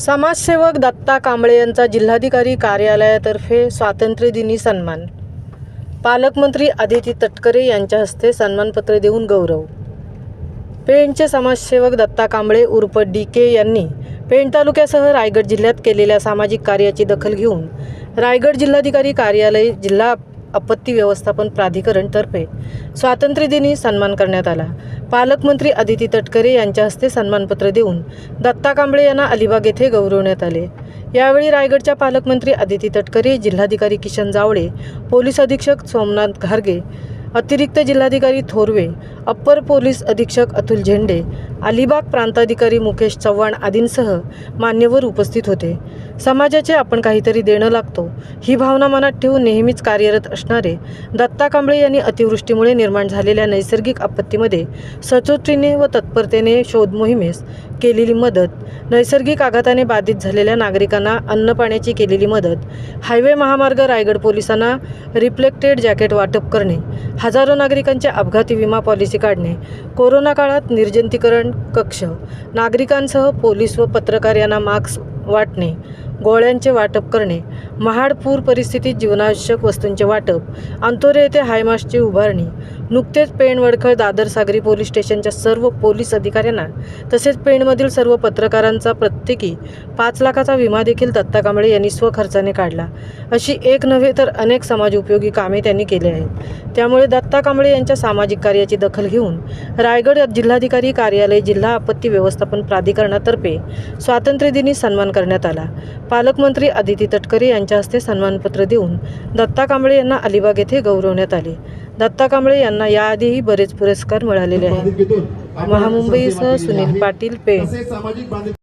समाजसेवक दत्ता कांबळे यांचा जिल्हाधिकारी कार्यालयातर्फे स्वातंत्र्यदिनी सन्मान। पालकमंत्री अदिती तटकरे यांच्या हस्ते सन्मानपत्र देऊन गौरव। पेणचे समाजसेवक दत्ता कांबळे उर्फ DK यांनी पेण तालुक्यासह रायगड जिल्ह्यात केलेल्या सामाजिक कार्याची दखल घेऊन रायगड जिल्हाधिकारी कार्यालय जिल्हा आपत्ती व्यवस्थापन प्राधिकरण तर्फे स्वातंत्र्यदिनी सन्मान करण्यात आला। पालकमंत्री अदिती तटकरे यांच्या हस्ते सन्मानपत्र देऊन दत्ता कांबळे यांना अलिबाग येथे गौरवण्यात आले। यावेळी रायगडच्या पालकमंत्री अदिती तटकरे, जिल्हाधिकारी किशन जावळे, पोलीस अधीक्षक सोमनाथ घारगे, अतिरिक्त जिल्हाधिकारी थोरवे, अप्पर पोलीस अधीक्षक अतुल झेंडे, अलिबाग प्रांताधिकारी मुकेश चव्हाण आदींसह मान्यवर उपस्थित होते। समाजाचे आपण काहीतरी देणं लागतो ही भावना मनात ठेवून नेहमीच कार्यरत असणारे दत्ता कांबळे यांनी अतिवृष्टीमुळे निर्माण झालेल्या नैसर्गिक आपत्तीमध्ये सचोटीने व तत्परतेने शोध मोहिमेस केलेली मदत, नैसर्गिक आघाताने बाधित झालेल्या नागरिकांना अन्न पाण्याची केलेली मदत, हायवे महामार्ग रायगड पोलिसांना रिफ्लेक्टेड जॅकेट वाटप करणे, हजारो नागरिकांचे अपघाती विमा पॉलिसी काढणे, कोरोना काळात निर्जंतुकीकरण कक्ष, नागरिकांसह पोलीस व पत्रकार यांना मास्क वाटणे, गोळ्यांचे वाटप करणे, महाड पूर परिस्थितीत जीवनावश्यक वस्तूंचे वाटप, अंतोरे येथे हायमास्टची उभारणी, नुकतेच पेण वडखळ दादर सागरी पोलीस स्टेशनच्या सर्व पोलीस अधिकाऱ्यांना तसेच पेणमधील सर्व पत्रकारांचा प्रत्येकी 5 लाखाचा विमा देखील दत्ता कांबळे यांनी स्वखर्चाने काढला। अशी एक नव्हे तर अनेक समाज उपयोगी कामे त्यांनी केली आहेत। त्यामुळे दत्ता कांबळे यांच्या सामाजिक कार्याची दखल घेऊन रायगड जिल्हाधिकारी कार्यालय जिल्हा आपत्ती व्यवस्थापन प्राधिकरणातर्फे स्वातंत्र्यदिनी सन्मान करण्यात आला। पालकमंत्री अदिती तटकरे यांच्या हस्ते सन्मानपत्र देऊन दत्ता कांबळे यांना अलिबाग येथे गौरवण्यात आले। दत्ता कांबळे यांना याआधीही बरेच पुरस्कार मिळालेले आहेत। महामुंबईसह सुनील पाटील, पेण।